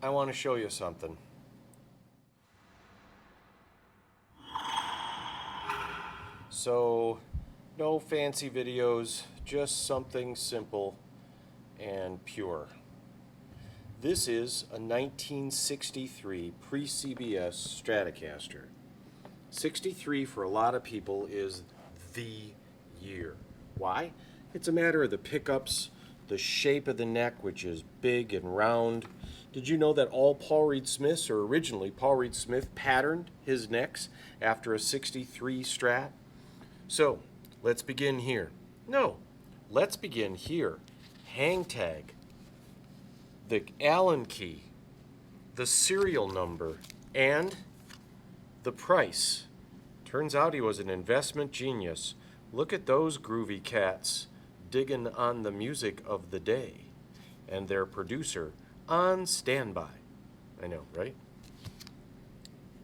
I want to show you something. So, no fancy videos, just something simple and pure. This is a 1963 pre-CBS Stratocaster. 63 for a lot of people is the year. Why? It's a matter of the pickups, the shape of the neck, which is big and round. Did you know that all Paul Reed Smiths, or originally Paul Reed Smith, patterned his necks after a 63 Strat? So, let's begin here. No, let's begin here. Hang tag, the Allen key, the serial number, and the price. Turns out he was an investment genius. Look at those groovy cats digging on the music of the day, and their producer on standby. I know, right?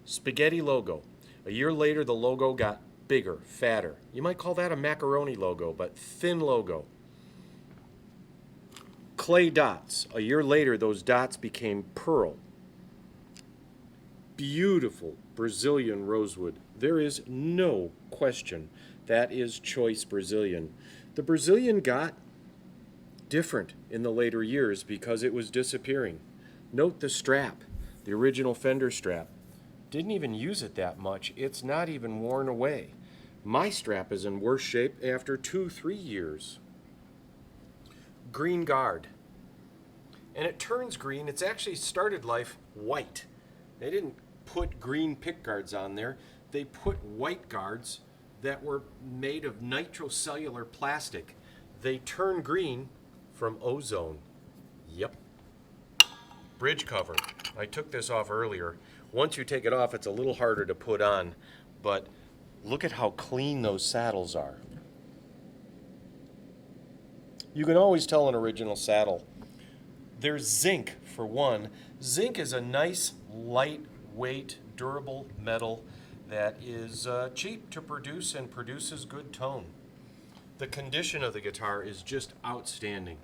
Spaghetti logo. A year later, the logo got bigger, fatter. You might call that a macaroni logo, but thin logo. Clay dots. A year later, those dots became pearl. Beautiful Brazilian rosewood. There is no question that is choice Brazilian. The Brazilian got different in the later years because it was disappearing. Note the strap, the original Fender strap. Didn't even use it that much. It's not even worn away. My strap is in worse shape after 2-3 years. Green guard. And it turns green. It's actually started life white. They didn't put green pick guards on there. They put white guards that were made of nitrocellular plastic. They turn green from ozone. Yep. Bridge cover. I took this off earlier. Once you take it off, it's a little harder to put on, but look at how clean those saddles are. You can always tell an original saddle. There's zinc, for one. Zinc is a nice, lightweight, durable metal that is cheap to produce and produces good tone. The condition of the guitar is just outstanding,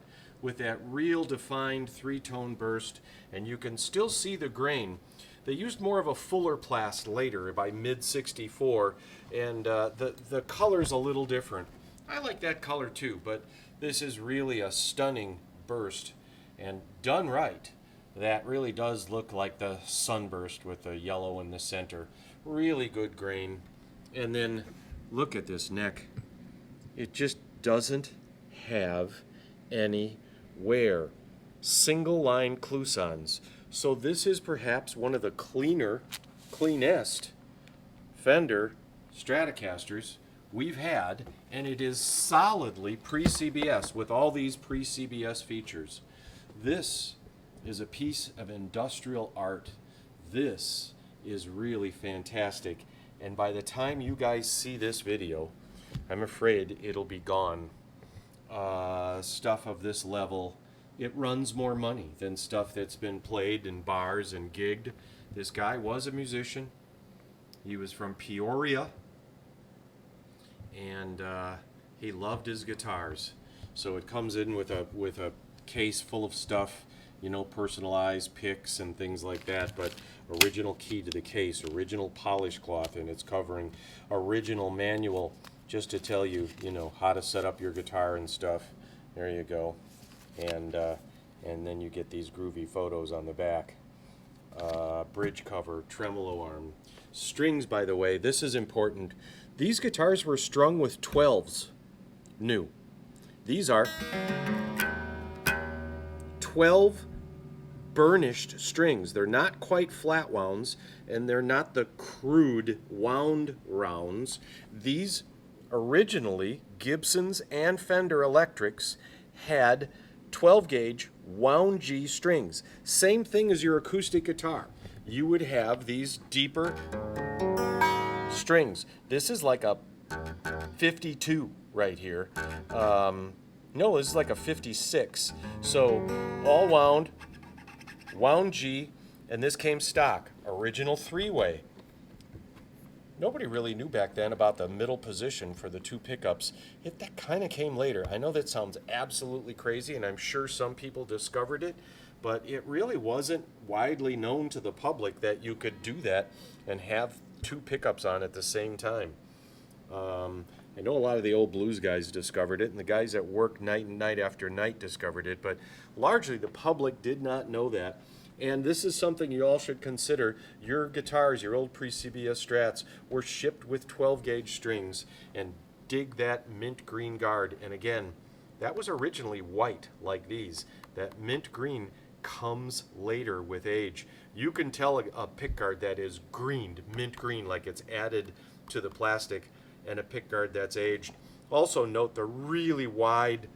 with that real defined three-tone burst, and you can still see the grain. They used more of a fuller plast later, by mid-64, and the color's a little different. I like that color too, but this is really a stunning burst, and done right, that really does look like the sunburst with the yellow in the center. Really good grain. And then look at this neck. It just doesn't have any wear. Single line cloisons. So this is perhaps one of the cleanest Fender Stratocasters we've had, and it is solidly pre-CBS with all these pre-CBS features. This is a piece of industrial art. This is really fantastic, and by the time you guys see this video, I'm afraid it'll be gone. Stuff of this level, it runs more money than stuff that's been played in bars and gigged. This guy was a musician. He was from Peoria, and he loved his guitars. So it comes in with a case full of stuff, you know, personalized picks and things like that, but original key to the case, original polish cloth, and it's covering original manual just to tell you, you know, how to set up your guitar and stuff. There you go. And then you get these groovy photos on the back. Bridge cover, tremolo arm. Strings, by the way, this is important. These guitars were strung with 12s, new. These are 12 burnished strings. They're not quite flat wounds, and they're not the crude wound rounds. These originally, Gibsons and Fender Electrics had 12 gauge wound G strings. Same thing as your acoustic guitar. You would have these deeper strings. This is like a 52 right here. No, this is like a 56. So all wound, wound G, and this came stock. Original three-way. Nobody really knew back then about the middle position for the two pickups. That kind of came later. I know that sounds absolutely crazy, and I'm sure some people discovered it, but it really wasn't widely known to the public that you could do that and have two pickups on at the same time. I know a lot of the old blues guys discovered it, and the guys that work night and night after night discovered it, but largely the public did not know that. And this is something you all should consider. Your guitars, your old pre-CBS Strats, were shipped with 12-gauge strings, and dig that mint green guard. And again, that was originally white like these. That mint green comes later with age. You can tell a pickguard that is greened, mint green, like it's added to the plastic, and a pickguard that's aged. Also note the really wide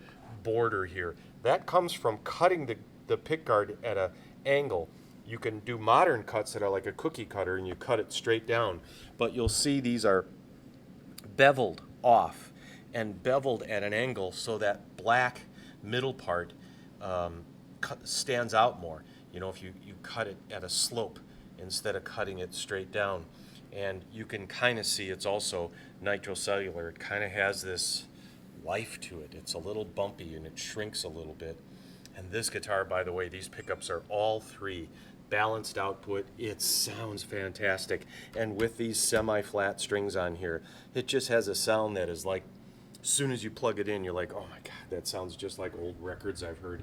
border here. That comes from cutting the pickguard at an angle. You can do modern cuts that are like a cookie cutter and you cut it straight down, but you'll see these are beveled off and beveled at an angle so that black middle part stands out more. You know, if you cut it at a slope instead of cutting it straight down. And you can kind of see it's also nitrocellular. It kind of has this life to it. It's a little bumpy and it shrinks a little bit. And this guitar, by the way, these pickups are all three balanced output. It sounds fantastic. And with these semi-flat strings on here, it just has a sound that is like, as soon as you plug it in, you're like, oh my God, that sounds just like old records I've heard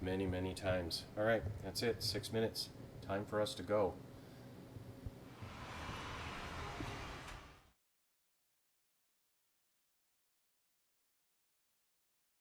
many, many times. All right, that's it, 6 minutes. Time for us to go.